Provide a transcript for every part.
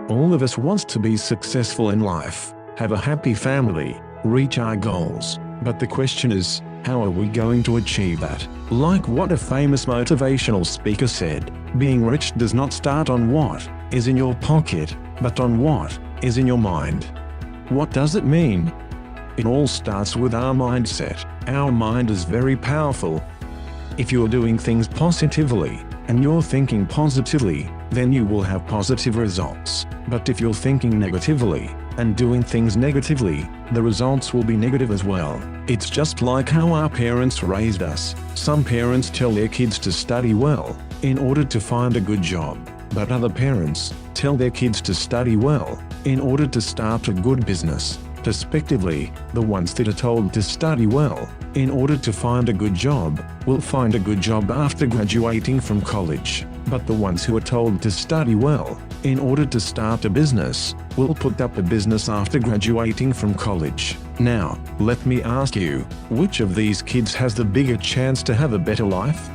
All of us want to be successful in life, have a happy family, reach our goals. But the question is, how are we going to achieve that? Like what a famous motivational speaker said, being rich does not start on what is in your pocket, but on what is in your mind. What does it mean? It all starts with our mindset. Our mind is very powerful. If you're doing things positively, and you're thinking positively, then you will have positive results. But if you're thinking negatively, and doing things negatively, the results will be negative as well. It's just like how our parents raised us. Some parents tell their kids to study well, in order to find a good job. But other parents tell their kids to study well, in order to start a good business. Respectively, the ones that are told to study well, in order to find a good job, will find a good job after graduating from college. But the ones who are told to study well, in order to start a business, will put up a business after graduating from college. Now, let me ask you, which of these kids has the bigger chance to have a better life?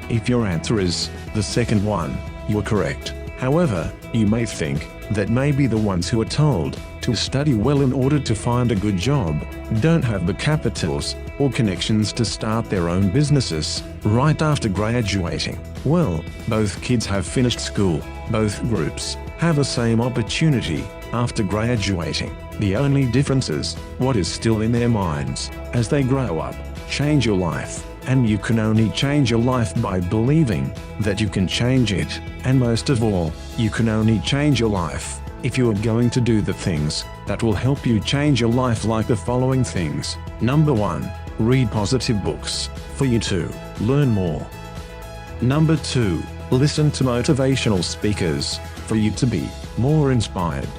If your answer is the second one, you are correct. However, you may think that maybe the ones who are told to study well in order to find a good job don't have the capitals or connections to start their own businesses right after graduating. Well, both kids have finished school. Both groups have the same opportunity after graduating. The only difference is what is still in their minds as they grow up. Change your life, and you can only change your life by believing that you can change it. And most of all, you can only change your life if you are going to do the things that will help you change your life, like the following things. Number 1. Read positive books for you to learn more. Number 2. Listen to motivational speakers for you to be more inspired.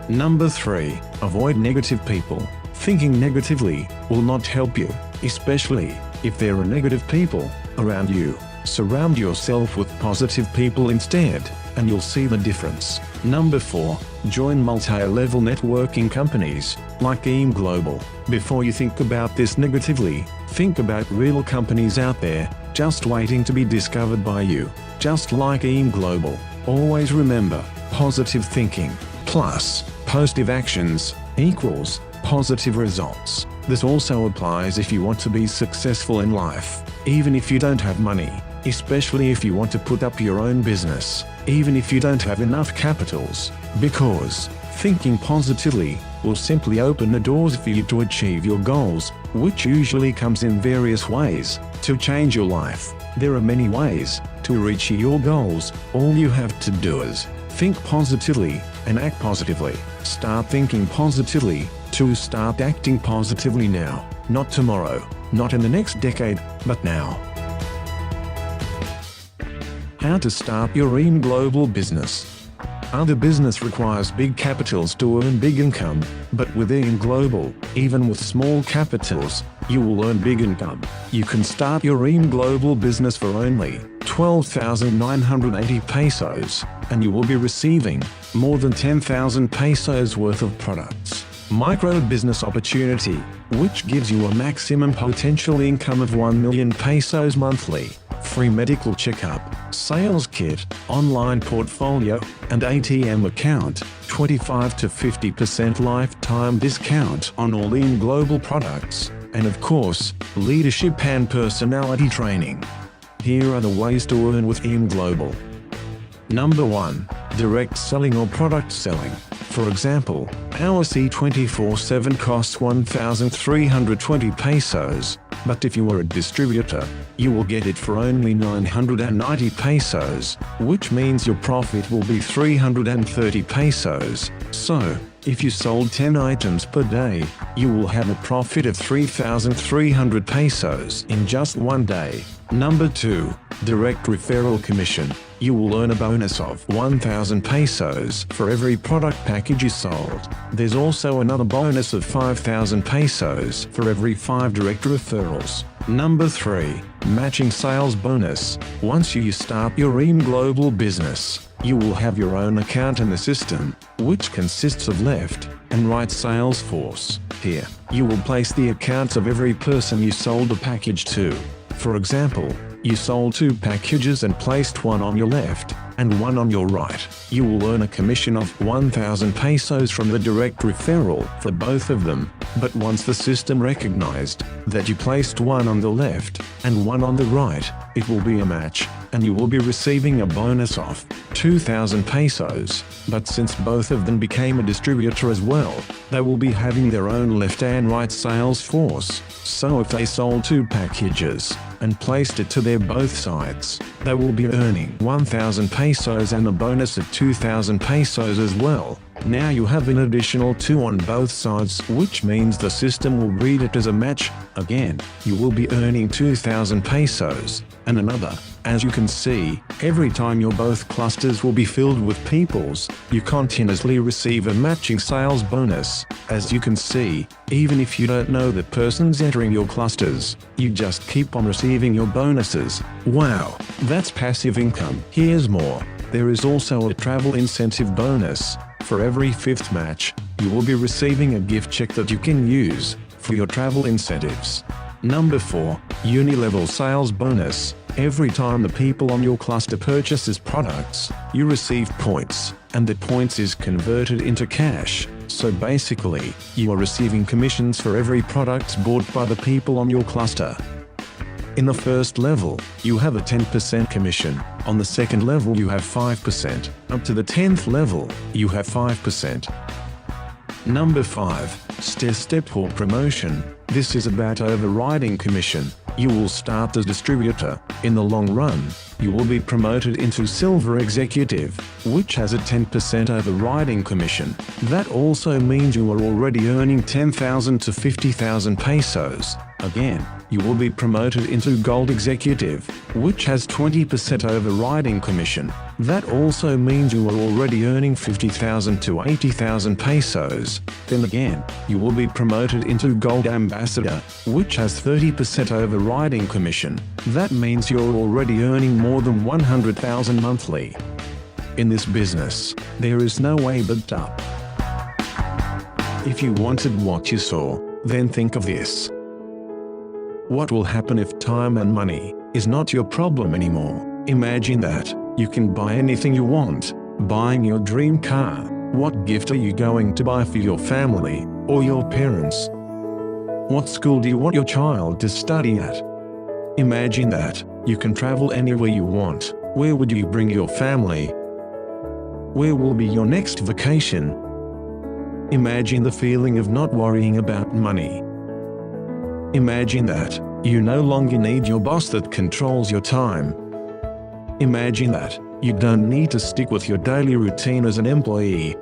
Number 3. Avoid negative people. Thinking negatively will not help you, especially if there are negative people around you. Surround yourself with positive people instead, and you'll see the difference. Number 4. Join multi-level networking companies like aimglobal. Before you think about this negatively, think about real companies out there just waiting to be discovered by you, just like aimglobal. Always remember, positive thinking plus positive actions equals positive results. This also applies if you want to be successful in life, even if you don't have money, especially if you want to put up your own business, even if you don't have enough capitals, because thinking positively will simply open the doors for you to achieve your goals, which usually comes in various ways. To change your life, there are many ways to reach your goals. All you have to do is think positively and act positively. Start thinking positively to start acting positively now, not tomorrow, not in the next decade, but now. How to start your aimglobal business. Other business requires big capitals to earn big income, but with aimglobal, even with small capitals, you will earn big income. You can start your aimglobal business for only 12,980 pesos, and you will be receiving more than 10,000 pesos worth of products. Micro business opportunity, which gives you a maximum potential income of 1 million pesos monthly. Free medical checkup, sales kit, online portfolio, and ATM account, 25 to 50% lifetime discount on all aimglobal products, and of course, leadership and personality training. Here are the ways to earn with aimglobal. Number 1. Direct selling or product selling. For example, our C24/7 costs 1,320 pesos, but if you are a distributor, you will get it for only 990 pesos, which means your profit will be 330 pesos. So, if you sold 10 items per day, you will have a profit of 3,300 pesos in just one day. Number 2. Direct referral commission. You will earn a bonus of 1,000 pesos for every product package you sold. There's also another bonus of 5,000 pesos for every 5 direct referrals. Number 3. Matching sales bonus. Once you start your aimglobal business, you will have your own account in the system, which consists of left and right sales force. Here, you will place the accounts of every person you sold a package to. For example, You sold 2 packages and placed one on your left and one on your right. You will earn a commission of 1,000 pesos from the direct referral for both of them. But once the system recognized that you placed one on the left and one on the right, it will be a match, and you will be receiving a bonus of 2,000 pesos. But since both of them became a distributor as well, they will be having their own left and right sales force. So if they sold 2 packages and placed it to their both sides, they will be earning 1,000 pesos and a bonus of 2,000 pesos as well. Now you have an additional 2 on both sides, which means the system will read it as a match. Again, you will be earning 2,000 pesos and another. As you can see, every time your both clusters will be filled with peoples, you continuously receive a matching sales bonus. As you can see, even if you don't know the persons entering your clusters, you just keep on receiving your bonuses. Wow, that's passive income. Here's more. There is also a travel incentive bonus. For every 5th match, you will be receiving a gift check that you can use for your travel incentives. Number 4, Uni-level sales bonus. Every time the people on your cluster purchases products, you receive points, and the points is converted into cash. So basically, you are receiving commissions for every product bought by the people on your cluster. In the first level, you have a 10% commission. On the second level you have 5%. Up to the 10th level, you have 5%. Number 5, step or promotion. This is about overriding commission. You will start as distributor. In the long run, you will be promoted into silver executive, which has a 10% overriding commission. That also means you are already earning 10,000 to 50,000 pesos. Again, you will be promoted into gold executive, which has 20% overriding commission. That also means you are already earning 50,000 to 80,000 pesos. Then again, you will be promoted into gold ambassador, which has 30% overriding commission. That means you're already earning more than 100,000 monthly. In this business, there is no way but up. If you wanted what you saw, then think of this. What will happen if time and money is not your problem anymore? Imagine that you can buy anything you want, buying your dream car. What gift are you going to buy for your family or your parents? What school do you want your child to study at? Imagine that you can travel anywhere you want. Where would you bring your family? Where will be your next vacation? Imagine the feeling of not worrying about money. Imagine that you no longer need your boss that controls your time. Imagine that you don't need to stick with your daily routine as an employee.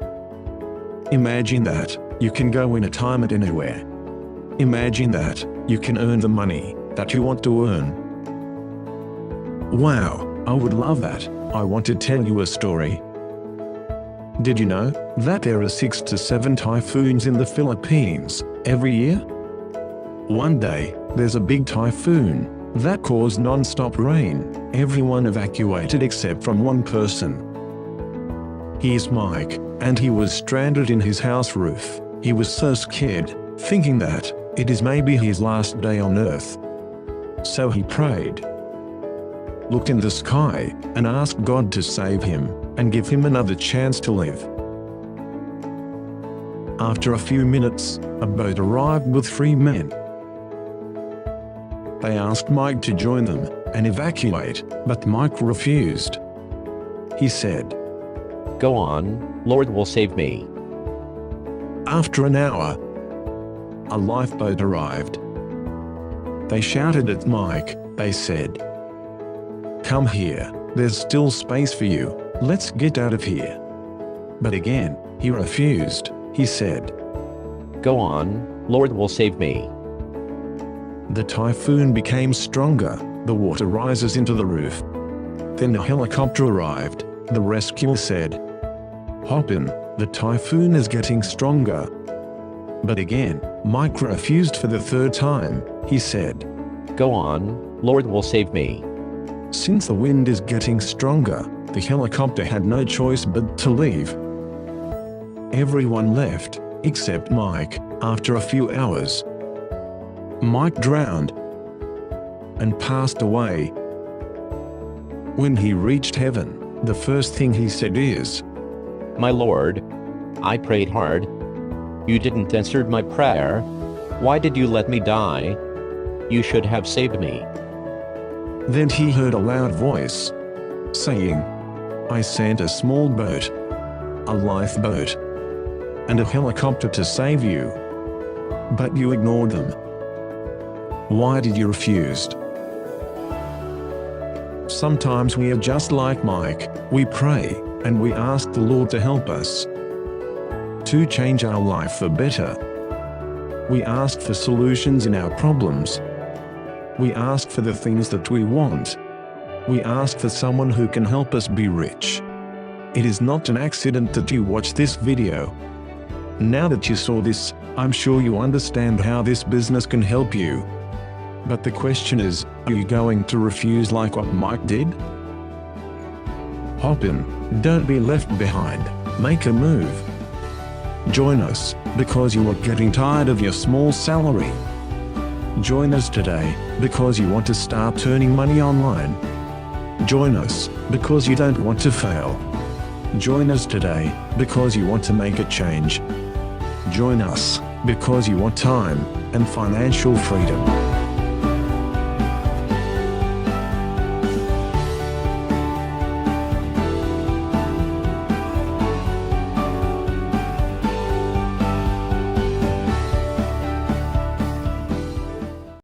Imagine that you can go anytime and anywhere. Imagine that you can earn the money that you want to earn. Wow, I would love that. I want to tell you a story. Did you know that there are 6 to 7 typhoons in the Philippines every year? One day, there's a big typhoon that caused non-stop rain. Everyone evacuated except from one person. He's Mike, and he was stranded in his house roof. He was so scared, thinking that it is maybe his last day on earth. So he prayed, looked in the sky, and asked God to save him and give him another chance to live. After a few minutes, a boat arrived with 3 men. They asked Mike to join them and evacuate, but Mike refused. He said, "Go on, Lord will save me." After an hour, a lifeboat arrived. They shouted at Mike. They said, "Come here, there's still space for you, let's get out of here." But again, he refused. He said, "Go on, Lord will save me." The typhoon became stronger, the water rises into the roof. Then a helicopter arrived. The rescuer said, "Hop in, the typhoon is getting stronger." But again, Mike refused for the 3rd time. He said, "Go on, Lord will save me." Since the wind is getting stronger, the helicopter had no choice but to leave. Everyone left, except Mike. After a few hours, Mike drowned and passed away. When he reached heaven, the first thing he said is, My Lord, I prayed hard. You didn't answer my prayer. Why did you let me die? You should have saved me. Then he heard a loud voice saying, I sent a small boat, a lifeboat, and a helicopter to save you. But you ignored them. Why did you refuse? Sometimes we are just like Mike. We pray, and we ask the Lord to help us to change our life for better. We ask for solutions in our problems. We ask for the things that we want. We ask for someone who can help us be rich. It is not an accident that you watched this video. Now that you saw this, I'm sure you understand how this business can help you. But the question is, are you going to refuse like what Mike did? Hop in, don't be left behind, make a move. Join us, because you are getting tired of your small salary. Join us today, because you want to start earning money online. Join us, because you don't want to fail. Join us today, because you want to make a change. Join us, because you want time and financial freedom.